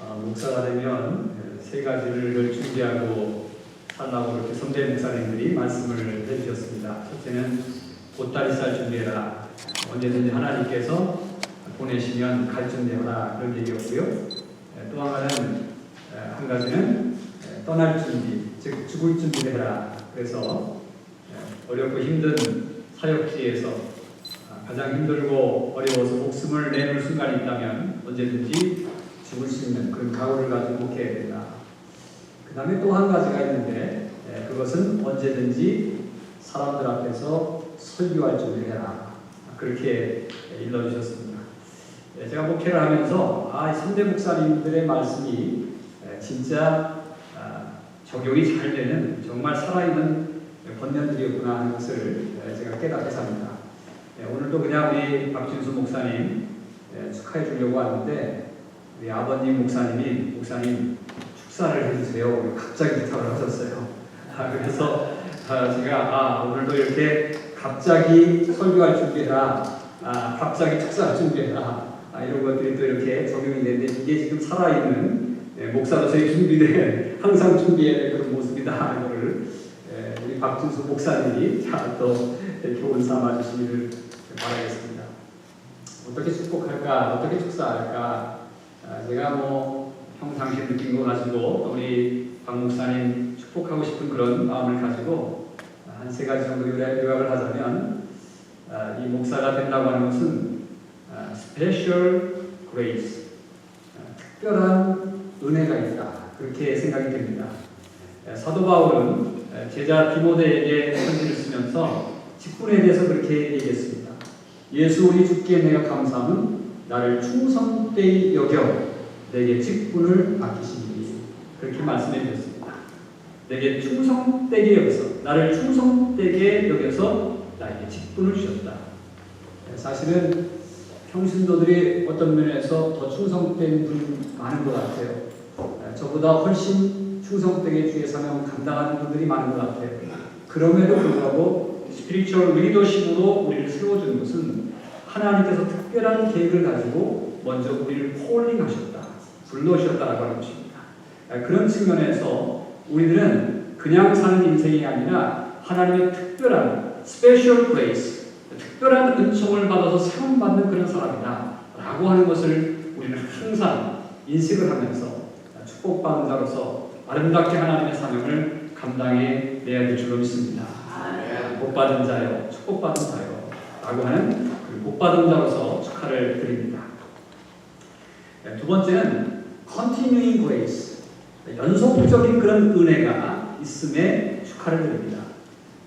목사가 되면 세 가지를 준비하고 살라고 이렇게 선배 목사님들이 말씀을 해주셨습니다. 첫째는 보따리쌀 준비해라. 언제든지 하나님께서 보내시면 갈 준비해라. 그런 얘기였고요. 또 하나는 한 가지는 떠날 준비, 즉 죽을 준비를 해라. 그래서 어렵고 힘든 사역지에서 가장 힘들고 어려워서 목숨을 내놓을 순간이 있다면 언제든지 죽을 수 있는 그런 각오를 가지고 목해야 된다. 그 다음에 또 한 가지가 있는데 그것은 언제든지 사람들 앞에서 설교할 준비를 해라. 그렇게 일러주셨습니다. 제가 목회를 하면서 선대 목사님들의 말씀이 진짜 적용이 잘 되는 정말 살아있는 권면들이었구나 하는 것을 제가 깨닫게 삽니다. 오늘도 그냥 우리 박진수 목사님 축하해 주려고 하는데 우리 아버님 목사님 축사를 해주세요. 갑자기 부탁을 하셨어요. 그래서 제가 오늘도 이렇게 갑자기 설교할 준비해라, 갑자기 축사할 준비해라, 이런 것들이 또 이렇게 적용이 되는데 이게 지금 살아있는 목사로서의 준비된 항상 준비해야 될 그런 모습이다. 이거를 우리 박준수 목사님이 또 교훈 삼아 주시기를 바라겠습니다. 어떻게 축복할까, 어떻게 축사할까? 제가 평상시에 느낀 거 가지고 우리 박 목사님 축복하고 싶은 그런 마음을 가지고 한 세 가지 정도 요약을 하자면 이 목사가 된다고 하는 것은 special grace, 특별한 은혜가 있다. 그렇게 생각이 됩니다. 사도 바울은 제자 디모데에게 편지를 쓰면서 직분에 대해서 그렇게 얘기했습니다. 예수 우리 주께 내가 감사함은 나를 충성되이 여겨 내게 직분을 맡기시니 그렇게 말씀해 주셨습니다. 내게 충성되게 여겨서 나를 충성되게 여겨서 나에게 직분을 주셨다. 사실은 평신도들이 어떤 면에서 더 충성된 분이 많은 것 같아요. 저보다 훨씬 충성되게 주의 사명을 감당하는 분들이 많은 것 같아요. 그럼에도 불구하고 스피리추얼 리더십으로 우리를 세워주는 것은 하나님께서 특별한 계획을 가지고 먼저 우리를 콜링하셨다, 불러주셨다라고 하는 것입니다. 그런 측면에서 우리들은 그냥 사는 인생이 아니라 하나님의 특별한 스페셜 그레이스, 특별한 은총을 받아서 세움받는 그런 사람이다 라고 하는 것을 우리는 항상 인식을 하면서 축복받는 자로서 아름답게 하나님의 사명을 감당해 내야 될 줄로 믿습니다. 복받은 자요, 축복받은 자요 라고 하는 복받은 자로서 축하를 드립니다. 두 번째는 continuing grace, 연속적인 그런 은혜가 있음에 축하를 드립니다.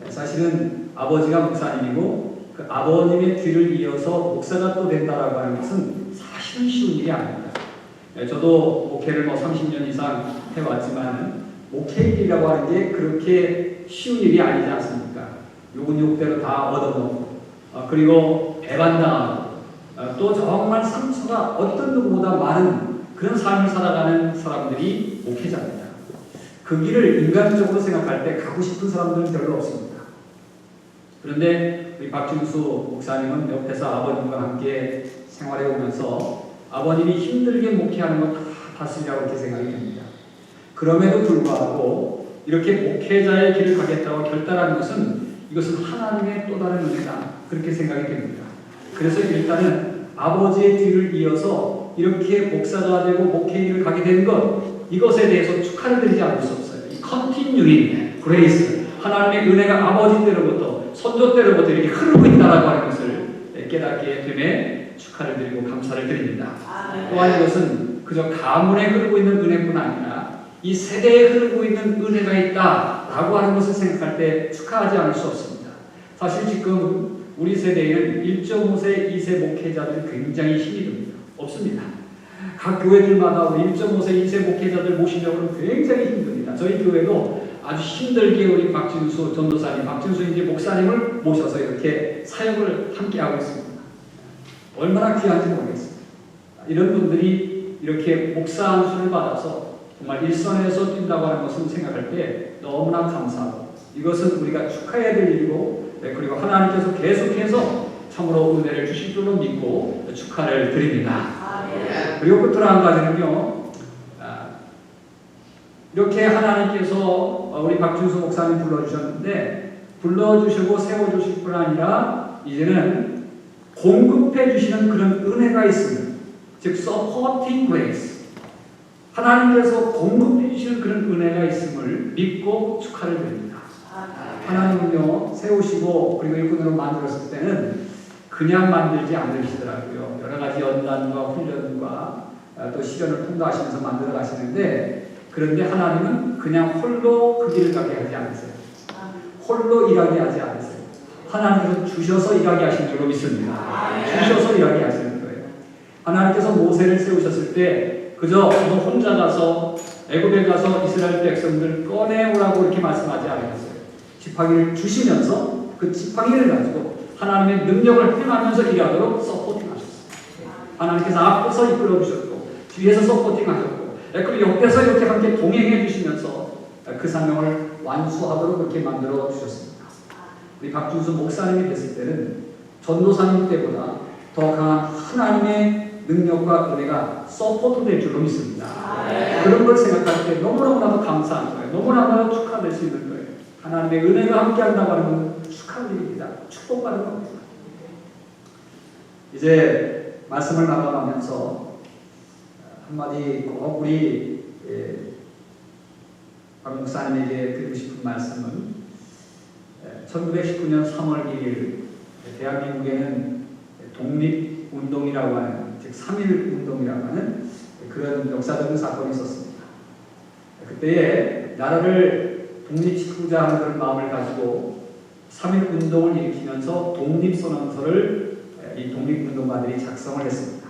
사실은 아버지가 목사님이고 그 아버님의 뒤를 이어서 목사가 또 된다라고 하는 것은 사실은 쉬운 일이 아닙니다. 저도 목회를 30년 이상 해왔지만 목회일이라고 하는 게 그렇게 쉬운 일이 아니지 않습니까? 욕은 욕대로 다 얻어먹고 그리고 배반당하고 또 정말 상처가 어떤 누구보다 많은 그런 삶을 살아가는 사람들이 목회자입니다. 그 길을 인간적으로 생각할 때 가고 싶은 사람들은 별로 없습니다. 그런데 우리 박준수 목사님은 옆에서 아버님과 함께 생활해 오면서 아버님이 힘들게 목회하는 거 다 봤으리라고 이렇게 생각이 됩니다. 그럼에도 불구하고 이렇게 목회자의 길을 가겠다고 결단하는 것은 이것은 하나님의 또 다른 은혜다. 그렇게 생각이 됩니다. 그래서 일단은 아버지의 뒤를 이어서 이렇게 목사가 되고 목회 일을 가게 된 것, 이것에 대해서 축하를 드리지 않을 수 없어요. 이 컨티뉴잉 그레이스, 하나님의 은혜가 아버지 때로부터 선조 때로부터 이렇게 흐르고 있다라고 하는 것을 깨닫게 됨에 축하를 드리고 감사를 드립니다. 또한 이것은 그저 가문에 흐르고 있는 은혜뿐 아니라 이 세대에 흐르고 있는 은혜가 있다라고 하는 것을 생각할 때 축하하지 않을 수 없습니다. 사실 지금 우리 세대에는 1.5세, 2세 목회자들이 굉장히 힘이 듭니다. 없습니다. 각 교회들마다 우리 1.5세, 2세 목회자들 모시려고 굉장히 힘듭니다. 저희 교회도 아주 힘들게 우리 박진수 전도사님, 박진수 이제 목사님을 모셔서 이렇게 사역을 함께 하고 있습니다. 얼마나 귀한지 모르겠습니다. 이런 분들이 이렇게 목사 안수를 받아서 정말 일선에서 뛴다고 하는 것을 생각할 때 너무나 감사하고 이것은 우리가 축하해야 될 일이고 그리고 하나님께서 계속해서 참으로 은혜를 주실 줄로 믿고 축하를 드립니다. 그리고 끝으로 한 가지는요, 이렇게 하나님께서 우리 박준수 목사님 불러주셨는데 불러주시고 세워주실 뿐 아니라 이제는 공급해 주시는 그런 은혜가 있습니다. 즉 supporting grace, 하나님께서 공급해 주시는 그런 은혜가 있음을 믿고 축하를 드립니다. 하나님은요 세우시고 그리고 일꾼으로 만들었을 때는 그냥 만들지 않으시더라고요. 여러 가지 연단과 훈련과 또 시련을 통과하시면서 만들어 가시는데, 그런데 하나님은 그냥 홀로 그 길을 가게 하지 않으세요. 홀로 일하게 하지 않으세요. 하나님께서 주셔서 일하게 하신 줄로 믿습니다. 주셔서 일하게 하시는 거예요. 하나님께서 모세를 세우셨을 때 그저 너 혼자 가서 애굽에 가서 이스라엘 백성들 꺼내오라고 이렇게 말씀하지 않으셨어요. 지팡이를 주시면서 그 지팡이를 가지고 하나님의 능력을 행하면서 일하도록 서포팅하셨어요. 하나님께서 앞에서 이끌어 주셨고 뒤에서 서포팅하셨고 그리고 옆에서 이렇게 함께 동행해 주시면서 그 사명을 완수하도록 그렇게 만들어 주셨습니다. 우리 박준수 목사님이 됐을 때는 전도사님 때보다 더 강한 하나님의 능력과 은혜가 서포트 될 줄로 믿습니다. 그런 걸 생각할 때 너무너무나도 감사한 거예요. 너무나도 축하될 수 있는 거예요. 하나님의 은혜가 함께 한다고 하는 건 축하할 일입니다. 축복받은 겁니다. 이제 말씀을 마감하면서 한마디 꼭 우리 박 목사님에게 드리고 싶은 말씀은 1919년 3월 1일 대한민국에는 독립운동이라고 하는, 즉 3.1운동이라고 하는 그런 역사적인 사건이 있었습니다. 그때에 나라를 독립시키고자 하는 그런 마음을 가지고 3.1운동을 일으키면서 독립선언서를 이 독립운동가들이 작성을 했습니다.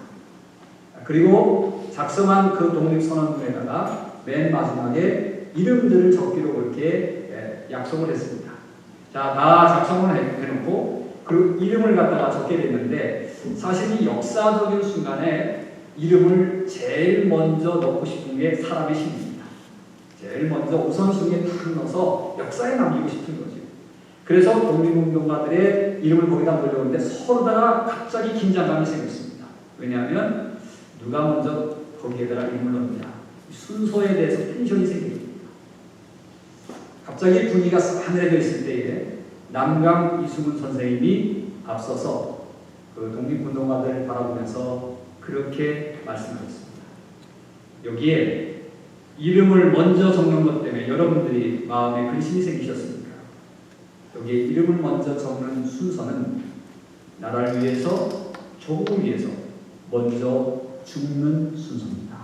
그리고 작성한 그 독립선언문에다가 맨 마지막에 이름들을 적기로 그렇게 약속을 했습니다. 자, 다 작성을 해놓고 그 이름을 갖다가 적게 됐는데, 사실 이 역사적인 순간에 이름을 제일 먼저 넣고 싶은 게 사람의 심리입니다. 제일 먼저 우선순위에 탁 넣어서 역사에 남기고 싶은 거죠. 그래서 독립운동가들의 이름을 거기다 넣으려는데 서로다가 갑자기 긴장감이 생겼습니다. 왜냐하면 누가 먼저 거기에다가 이름을 넣느냐, 순서에 대해서 텐션이 생깁니다. 갑자기 분위기가 싸늘해져 있을 때에 남강 이수문 선생님이 앞서서 그 독립운동가들을 바라보면서 그렇게 말씀하셨습니다. 여기에 이름을 먼저 적는 것 때문에 여러분들이 마음에 근심이 생기셨습니까? 여기에 이름을 먼저 적는 순서는 나라를 위해서, 조국을 위해서 먼저 죽는 순서입니다.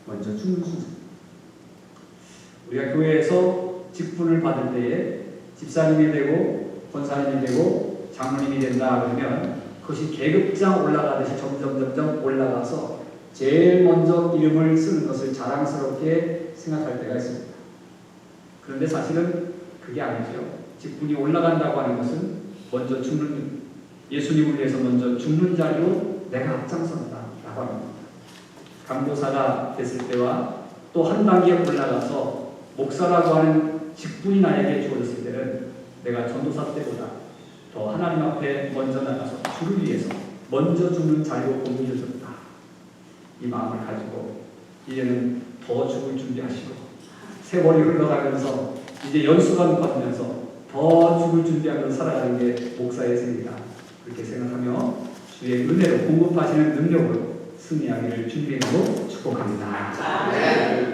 먼저 죽는 순서입니다. 우리가 교회에서 직분을 받을 때에 집사님이 되고 권사님이 되고 장로님이 된다 그러면 그것이 계급장 올라가듯이 점점 올라가서 제일 먼저 이름을 쓰는 것을 자랑스럽게 생각할 때가 있습니다. 그런데 사실은 그게 아니죠. 직분이 올라간다고 하는 것은 먼저 죽는, 예수님을 위해서 먼저 죽는 자리로 내가 앞장선다 라고 합니다. 강도사가 됐을 때와 또 한 단계 올라가서 목사라고 하는 직분이 나에게 주어졌을 때는 내가 전도사 때보다 더 하나님 앞에 먼저 나가서 주를 위해서 먼저 죽는 자리로 옮겨졌다. 이 마음을 가지고 이제는 더 죽을 준비하시고, 세월이 흘러가면서 이제 연수가 받으면서 더 죽을 준비하면서 살아가는 게 목사의 생이다. 그렇게 생각하며 주의 은혜로 공급하시는 능력으로 승리하기를 준비하고 축복합니다.